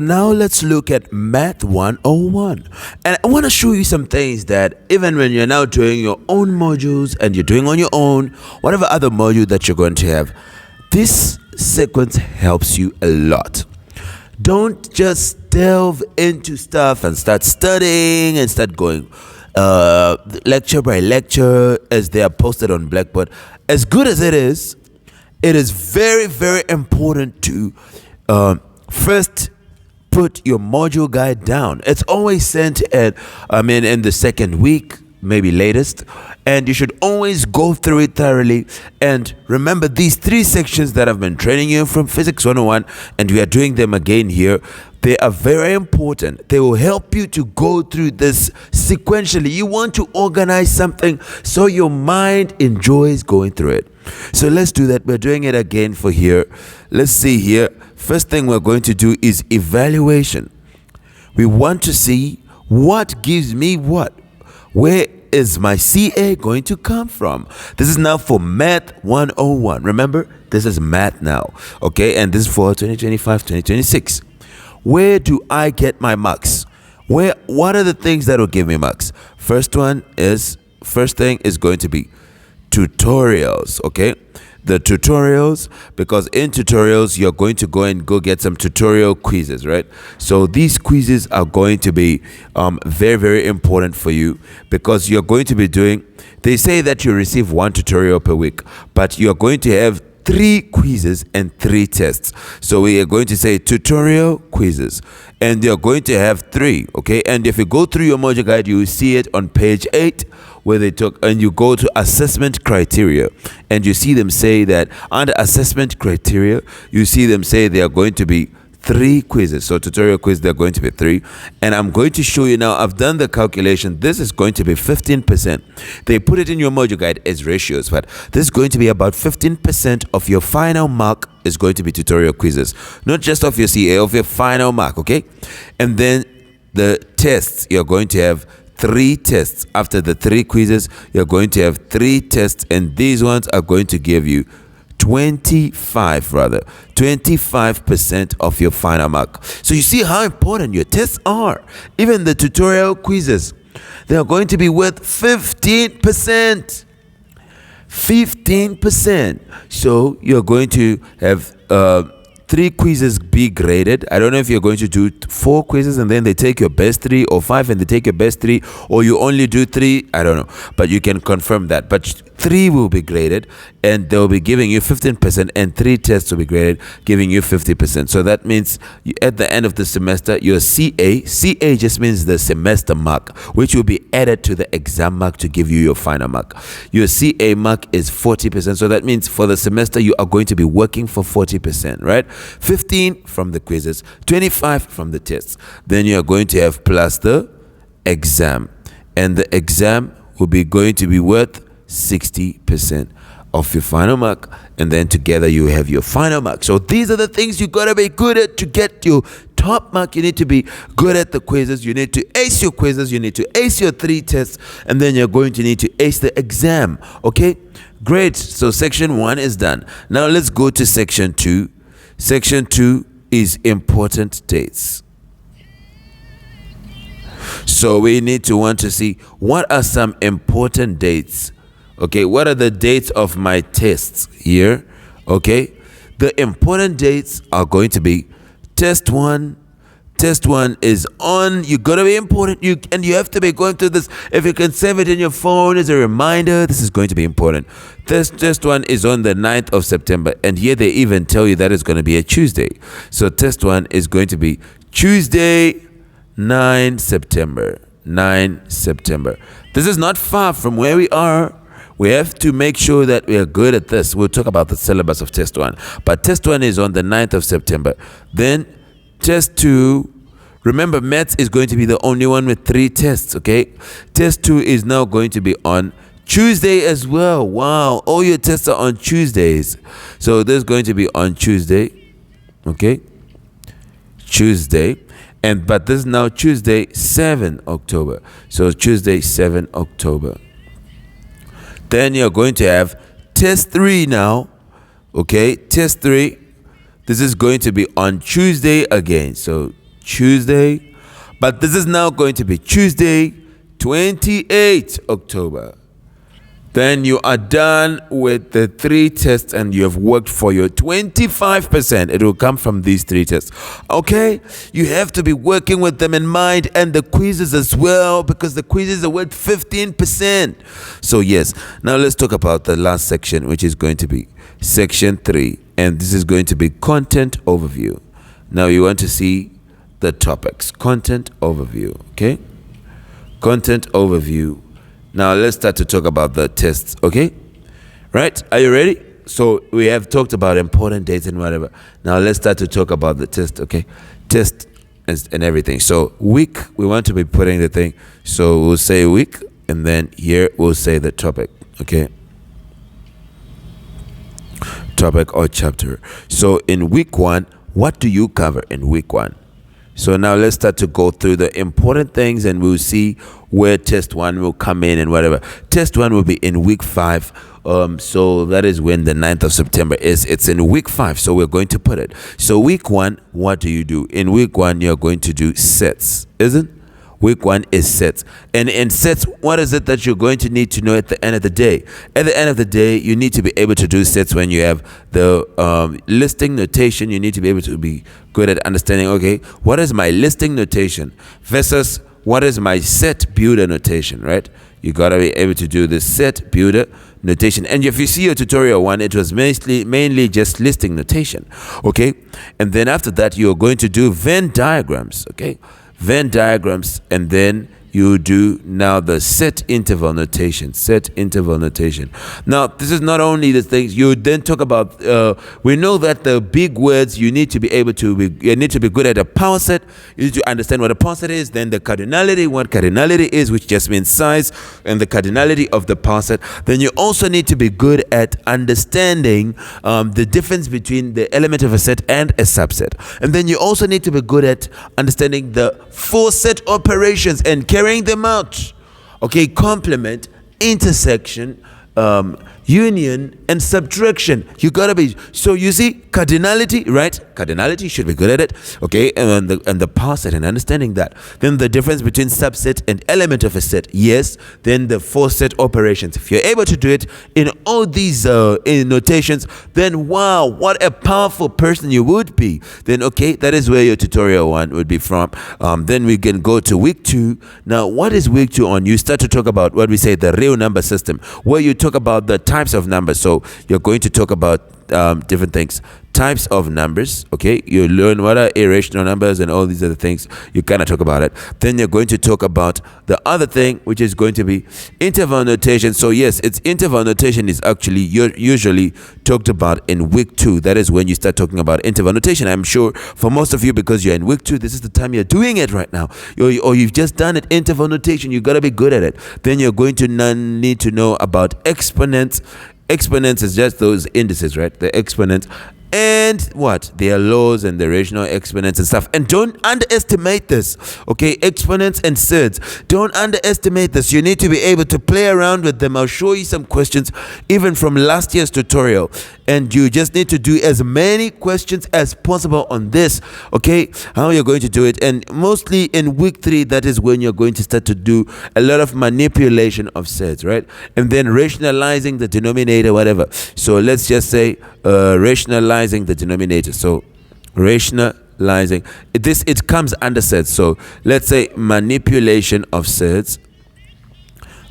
Now let's look at Math 101. And I want to show you some things that even when you're now doing your own modules and you're doing on your own, whatever other module that you're going to have, this sequence helps you a lot. Don't just delve into stuff and start studying and start going lecture by lecture as they are posted on Blackboard. As good as it is very, very important to first put your module guide down. It's always sent in the second week, maybe latest, and you should always go through it thoroughly. And remember these 3 sections that I've been training you from Physics 101, and we are doing them again here. They are very important. They will help you to go through this sequentially. You want to organize something so your mind enjoys going through it. So let's do that. We're doing it again for here. Let's see here. First thing we're going to do is evaluation. We want to see what gives me what. Where is my CA going to come from? This is now for Math 101. Remember, this is math now. Okay, and this is for 2025, 2026. Where do I get my marks? What are the things that will give me marks? First thing is going to be tutorials. Okay, the tutorials, because in tutorials you're going to go get some tutorial quizzes, right? So these quizzes are going to be very, very important for you, because you're going to be doing, they say that you receive 1 tutorial per week, but you're going to have 3 quizzes and 3 tests. So we are going to say tutorial quizzes, and you're going to have 3. Okay, and if you go through your module guide, you will see it on page 8, where they took, and you go to assessment criteria, and you see them say that under assessment criteria, you see them say they are going to be 3 quizzes. So tutorial quiz, they're going to be 3, and I'm going to show you now. I've done the calculation. This is going to be 15%. They put it in your module guide as ratios, but this is going to be about 15% of your final mark is going to be tutorial quizzes, not just of your CA, of your final mark. Okay, and then the tests, you're going to have 3 tests. After the 3 quizzes, you're going to have 3 tests, and these ones are going to give you 25% of your final mark. So you see how important your tests are. Even the tutorial quizzes, they are going to be worth 15%. 15%. So you're going to have 3 quizzes be graded. I don't know if you're going to do 4 quizzes and then they take your best 3, or 5 and they take your best 3, or you only do 3. I don't know, but you can confirm that. But 3 will be graded, and they'll be giving you 15%, and 3 tests will be graded, giving you 50%. So that means at the end of the semester, your CA just means the semester mark, which will be added to the exam mark to give you your final mark. Your CA mark is 40%. So that means for the semester, you are going to be working for 40%, right? 15 from the quizzes, 25 from the tests. Then you are going to have plus the exam, and the exam will be going to be worth 60% of your final mark, and then together you have your final mark. So these are the things you gotta be good at to get your top mark. You need to be good at the quizzes. You need to ace your quizzes. You need to ace your 3 tests, and then you're going to need to ace the exam. Okay, great. So section 1 is done. Now let's go to section 2. Section 2 is important dates. So we need to want to see what are some important dates. Okay, what are the dates of my tests here? Okay, the important dates are going to be test 1. Test 1 is on. You gotta be important. You have to be going through this. If you can save it in your phone as a reminder, this is going to be important. Test 1 is on the 9th of September, and here they even tell you that it's going to be a Tuesday. So test 1 is going to be Tuesday, 9 September. 9 September. This is not far from where we are. We have to make sure that we are good at this. We'll talk about the syllabus of test 1. But test 1 is on the 9th of September. Then test 2, remember maths is going to be the only one with 3 tests, okay? Test 2 is now going to be on Tuesday as well. Wow, all your tests are on Tuesdays. So this is going to be on Tuesday, okay? Tuesday. But this is now Tuesday, 7 October. So Tuesday, 7 October. Then you're going to have test 3 now. Okay, test 3. This is going to be on Tuesday again. So Tuesday. But this is now going to be Tuesday, 28th October. Then you are done with the 3 tests and you have worked for your 25%. It will come from these 3 tests. Okay? You have to be working with them in mind, and the quizzes as well, because the quizzes are worth 15%. So yes, now let's talk about the last section, which is going to be section 3. And this is going to be content overview. Now you want to see the topics. Content overview. Okay? Content overview. Now let's start to talk about the tests, okay? Right? Are you ready? So we have talked about important dates and whatever. Now let's start to talk about the test, okay? Test and everything. So week, we want to be putting the thing. So we'll say week, and then here we'll say the topic, okay? Topic or chapter. So in week 1, what do you cover in week 1? So now let's start to go through the important things, and we'll see where test 1 will come in and whatever. Test 1 will be in week 5. So that is when the 9th of September is. It's in week 5. So we're going to put it. So week 1, what do you do? In week 1, you're going to do sets, isn't it? Week 1 is sets. And in sets, what is it that you're going to need to know at the end of the day? At the end of the day, you need to be able to do sets when you have the listing notation. You need to be able to be good at understanding, okay, what is my listing notation versus what is my set builder notation, right? You got to be able to do the set builder notation. And if you see your tutorial 1, it was mainly just listing notation, okay? And then after that, you're going to do Venn diagrams, okay? Venn diagrams, and then you do now the set interval notation. Set interval notation. Now, this is not only the things you then talk about. We know that the big words you need to be able to be. You need to be good at a power set. You need to understand what a power set is. Then the cardinality, what cardinality is, which just means size, and the cardinality of the power set. Then you also need to be good at understanding the difference between the element of a set and a subset. And then you also need to be good at understanding the 4 set operations and carrying them out. Okay, complement, intersection, union, and subtraction. You gotta be, so you see cardinality, right? Cardinality, should be good at it, okay? And the power set and understanding that. Then the difference between subset and element of a set, yes. Then the 4 set operations. If you're able to do it in all these in notations, then wow, what a powerful person you would be. Then okay, that is where your tutorial 1 would be from. Then we can go to week 2. Now, what is week 2 on? You start to talk about what we say the real number system, where you talk about the types of numbers. So you're going to talk about different things, types of numbers, okay? You learn what are irrational numbers and all these other things. You kind of talk about it. Then you're going to talk about the other thing, which is going to be interval notation. So yes, it's interval notation is actually usually talked about in week 2. That is when you start talking about interval notation. I'm sure for most of you, because you're in week 2, this is the time you're doing it right now, or you've just done it. Interval notation, you got to be good at it. Then you're going to need to know about exponents. Exponents is just those indices, right? The exponents. And what? Their laws and the rational exponents and stuff. And don't underestimate this, okay? Exponents and surds. Don't underestimate this. You need to be able to play around with them. I'll show you some questions even from last year's tutorial. And you just need to do as many questions as possible on this, okay? How you're going to do it. And mostly in week 3, that is when you're going to start to do a lot of manipulation of surds, right? And then rationalizing the denominator, whatever. So let's just say rationalizing the denominator. So rationalizing this, it comes under surds. So let's say manipulation of surds.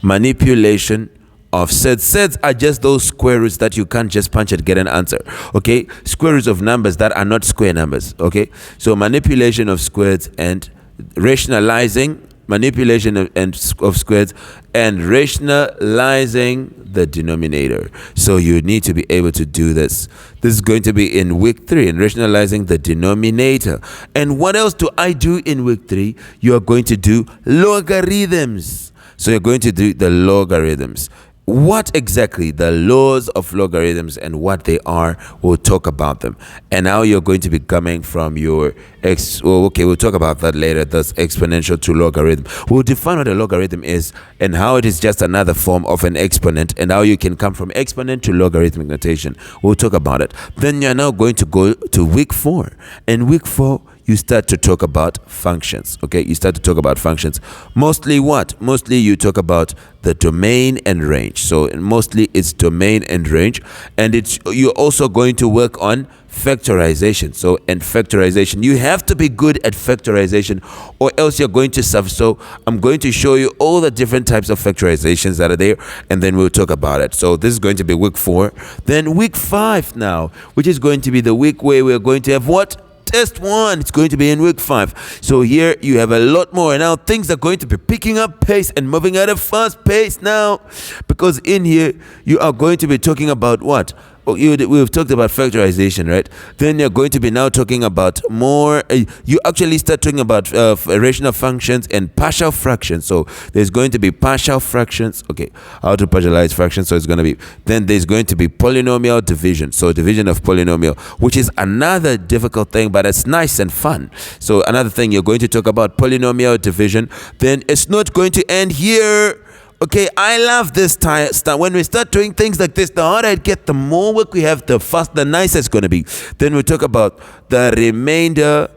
Manipulation of surds. Surds are just those square roots that you can't just punch and get an answer, okay? Square roots of numbers that are not square numbers, okay? So manipulation of squares and rationalizing, manipulation of squares and rationalizing the denominator. So you need to be able to do this. This is going to be in week 3, in rationalizing the denominator. And what else do I do in week 3? You are going to do logarithms. So you're going to do the logarithms. What exactly the laws of logarithms and what they are, we'll talk about them. And now you're going to be coming from your we'll talk about that later. That's exponential to logarithm. We'll define what a logarithm is and how it is just another form of an exponent, and how you can come from exponent to logarithmic notation. We'll talk about it. Then you're now going to go to week 4. In week 4, you start to talk about functions. Okay, you start to talk about functions. Mostly what? Mostly you talk about the domain and range. So mostly it's domain and range, and you're also going to work on factorization. So and factorization, you have to be good at factorization, or else you're going to suffer. So I'm going to show you all the different types of factorizations that are there, and then we'll talk about it. So this is going to be week 4. Then week 5 now, which is going to be the week where we're going to have what? Test 1. It's going to be in week 5. So here you have a lot more. Now things are going to be picking up pace and moving at a fast pace now, because in here you are going to be talking about what? We've talked about factorization, right? Then you're going to be now talking about more. You actually start talking about rational functions and partial fractions. So there's going to be partial fractions. Okay, how to partialize fractions. So it's going to be, then there's going to be polynomial division. So division of polynomial, which is another difficult thing, but it's nice and fun. So another thing, you're going to talk about polynomial division. Then it's not going to end here. Okay, I love this time. When we start doing things like this, the harder it gets, the more work we have, the nicer it's going to be. Then we talk about the remainder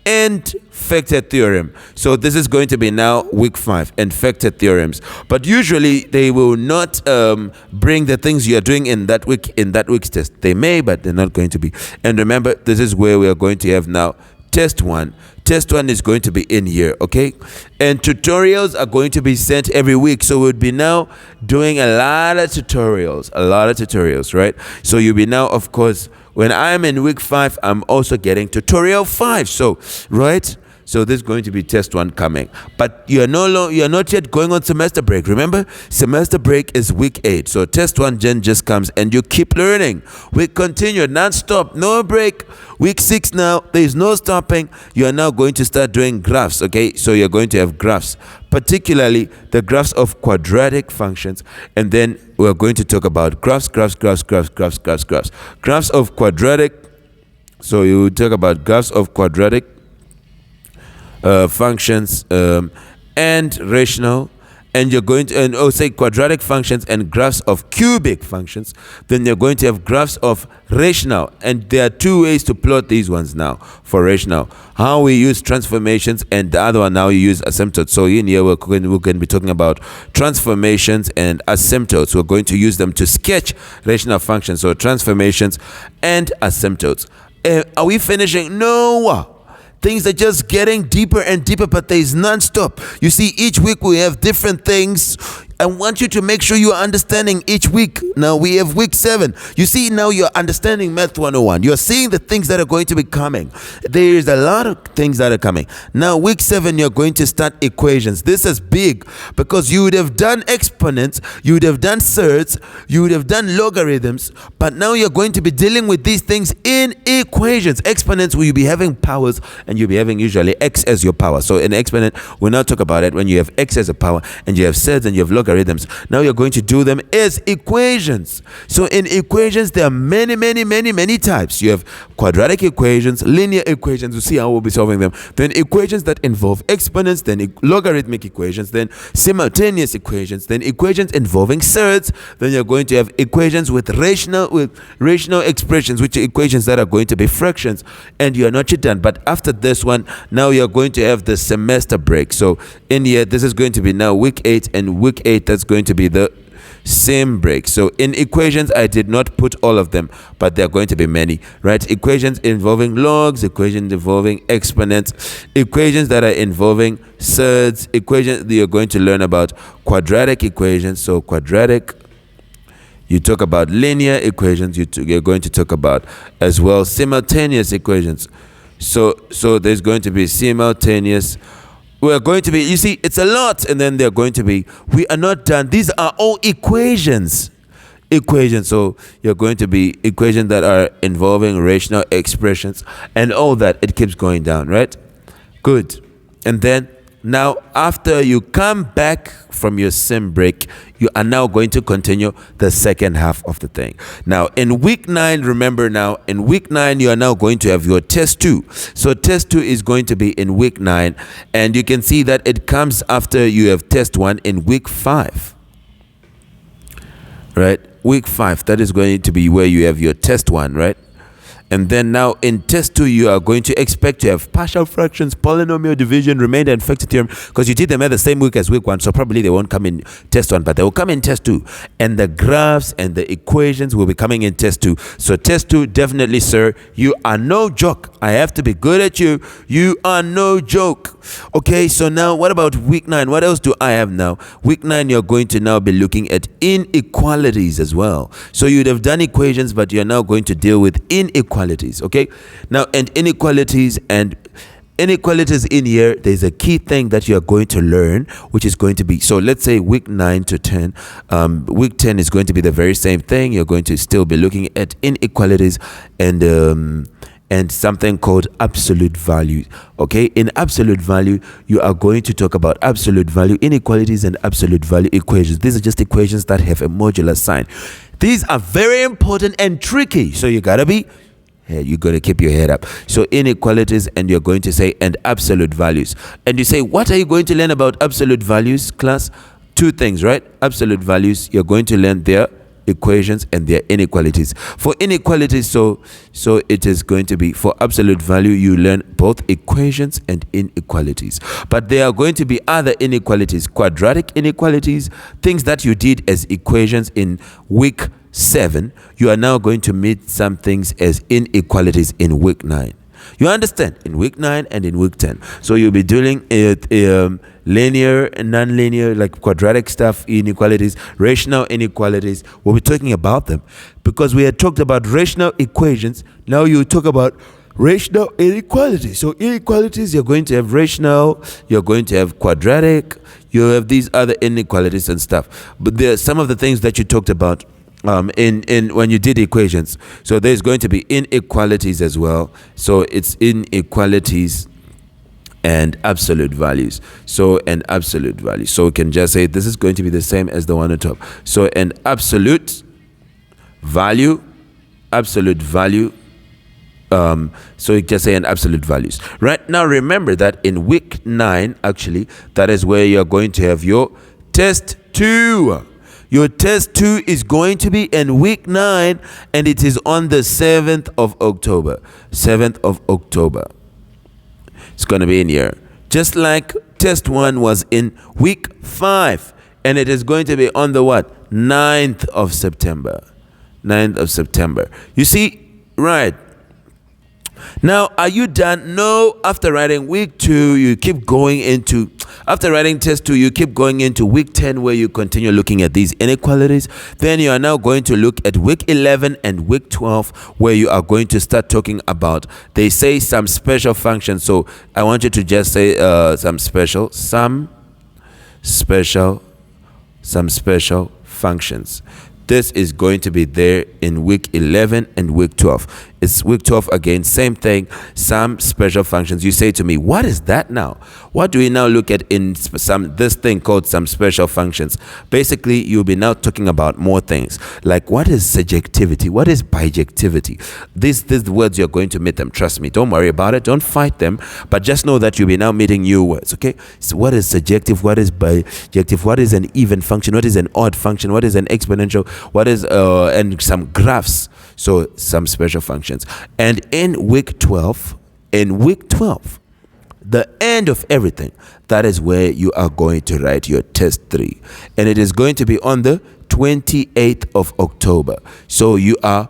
and factor theorem. So this is going to be now week 5 and factor theorems. But usually they will not bring the things you are doing in that week's test. They may, but they're not going to be. And remember, this is where we are going to have now test 1. Test 1 is going to be in here, okay? And tutorials are going to be sent every week. So we'll be now doing a lot of tutorials, right? So you'll be now, of course, when I'm in week 5, I'm also getting tutorial 5. So, right? So this is going to be test 1 coming. But you're not yet going on semester break. Remember, semester break is week 8. So test 1 just comes and you keep learning. We continue non-stop, no break. Week 6 now, there is no stopping. You are now going to start doing graphs, okay? So you're going to have graphs, particularly the graphs of quadratic functions. And then we're going to talk about graphs of quadratic. So you will talk about graphs of quadratic functions and rational, and you're going to say quadratic functions and graphs of cubic functions. Then you're going to have graphs of rational, and there are 2 ways to plot these ones now for rational. How we use transformations, and the other one now you use asymptotes. So in here we're going to be talking about transformations and asymptotes. We're going to use them to sketch rational functions. So transformations and asymptotes. Are we finishing? No. Things are just getting deeper and deeper, but there is non-stop. You see, each week we have different things. I want you to make sure you are understanding each week. Now we have week 7. You see, now you're understanding Math 101. You're seeing the things that are going to be coming. There is a lot of things that are coming. Now week 7, you're going to start equations. This is big because you would have done exponents, you would have done surds, you would have done logarithms, but now you're going to be dealing with these things in equations. Exponents, will you be having powers, and you'll be having usually x as your power. So in exponent, we'll now talk about it when you have x as a power, and you have surds, and you have logarithms. Now you're going to do them as equations. So in equations, there are many types. You have quadratic equations, linear equations. You see how we'll be solving them. Then equations that involve exponents, then logarithmic equations, then simultaneous equations, then equations involving surds. Then you're going to have equations with rational expressions, which are equations that are going to be fractions. And you are not yet done. But after this one, now you're going to have the semester break. So in here, this is going to be now week 8, and week 8, that's going to be the same break. So in equations, I did not put all of them, but there are going to be many, right? Equations involving logs, equations involving exponents, equations that are involving surds, equations that you're going to learn about quadratic equations. So quadratic, you talk about linear equations, you're going to talk about as well simultaneous equations. So there's going to be simultaneous. We're going to be, you see, it's a lot, and then they're going to be, we are not done. These are all equations. So you're going to be equations that are involving rational expressions and all that. It keeps going down, right? Good. And then now, after you come back from your sim break, you are now going to continue the second half of the thing. Now, in week 9, remember now, in week 9, you are now going to have your test 2. So test 2 is going to be in week 9. And you can see that it comes after you have test 1 in week 5. Right? Week 5, that is going to be where you have your test 1, right? And then now in test 2, you are going to expect to have partial fractions, polynomial division, remainder, and factor theorem, because you did them at the same week as week 1, so probably they won't come in test 1, but they will come in test 2. And the graphs and the equations will be coming in test 2. So test 2, definitely, sir, you are no joke. I have to be good at you. You are no joke. Okay, so now what about week 9? What else do I have now? Week 9, you're going to now be looking at inequalities as well. So you'd have done equations, but you're now going to deal with inequalities. Okay, now, and inequalities in here, there's a key thing that you're going to learn, which is going to be, so let's say week 9 to 10, week 10 is going to be the very same thing. You're going to still be looking at inequalities and something called absolute value. Okay, in absolute value, you are going to talk about absolute value inequalities and absolute value equations. These are just equations that have a modular sign. These are very important and tricky, so you gotta be, you got to keep your head up. So inequalities, and you're going to say, and absolute values. And you say, what are you going to learn about absolute values, class? 2 things, right? Absolute values, you're going to learn their equations and their inequalities. For inequalities, so it is going to be, for absolute value, you learn both equations and inequalities. But there are going to be other inequalities, quadratic inequalities, things that you did as equations in week 7, you are now going to meet some things as inequalities in week 9. You understand? In week 9 and in week 10. So you'll be doing linear and non-linear, like quadratic stuff, inequalities, rational inequalities. We'll be talking about them because we had talked about rational equations. Now you talk about rational inequalities. So inequalities, you're going to have rational, you're going to have quadratic, you have these other inequalities and stuff. But there are some of the things that you talked about in when you did equations. So there's going to be inequalities as well. So it's inequalities and absolute values. So an absolute value. So we can just say this is going to be the same as the one on top. So an absolute value. So you just say an absolute values. Right now, remember that in week 9, actually, that is where you're going to have your test 2. Your test 2 is going to be in week 9, and it is on the 7th of October. 7th of October. It's going to be in here. Just like test 1 was in week 5, and it is going to be on the what? 9th of September. 9th of September. You see, right. Now, are you done? No. After writing week 2, you keep going into, after writing test 2, you keep going into week 10, where you continue looking at these inequalities. Then you are now going to look at week 11 and week 12, where you are going to start talking about, they say, some special functions. So I want you to just say some special functions. This is going to be there in week 11 and week 12. It's week 12 again, same thing, some special functions. You say to me, what is that now? What do we now look at in this thing called some special functions? Basically, you'll be now talking about more things, like what is surjectivity? What is bijectivity? These words, you're going to meet them. Trust me. Don't worry about it. Don't fight them. But just know that you'll be now meeting new words, okay? So what is surjective? What is bijective? What is an even function? What is an odd function? What is an exponential? What is, and some graphs. So some special functions. And in week 12, the end of everything, that is where you are going to write your test 3. And it is going to be on the 28th of October. So you are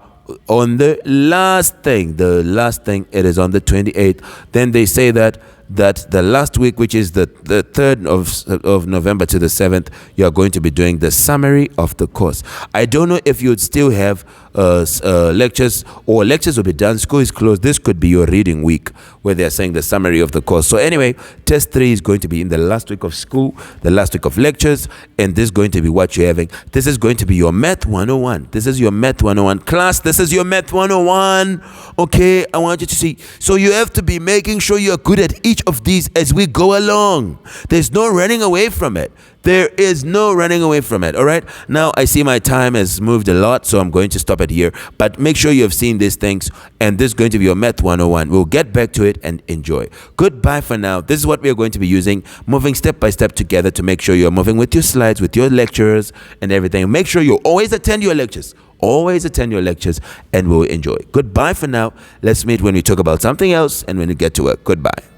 on the last thing. It is on the 28th. Then they say that the last week, which is the 3rd of November to the 7th, you are going to be doing the summary of the course. I don't know if you would still have lectures, or lectures will be done. School is closed. This could be your reading week, where they are saying the summary of the course. So anyway, test 3 is going to be in the last week of school, the last week of lectures, and this is going to be what you're having. This is going to be your Math 101. This is your Math 101 class. This is your Math 101. Okay, I want you to see. So you have to be making sure you're good at each of these as we go along. There's no running away from it. There is no running away from it. All right. Now I see my time has moved a lot, so I'm going to stop it here. But make sure you have seen these things, and this is going to be your Math 101. We'll get back to it and enjoy. Goodbye for now. This is what we are going to be using, moving step by step together to make sure you're moving with your slides, with your lectures and everything. Make sure you always attend your lectures. always attend your lectures and we'll enjoy. Goodbye for now. Let's meet when we talk about something else and when we get to work. Goodbye.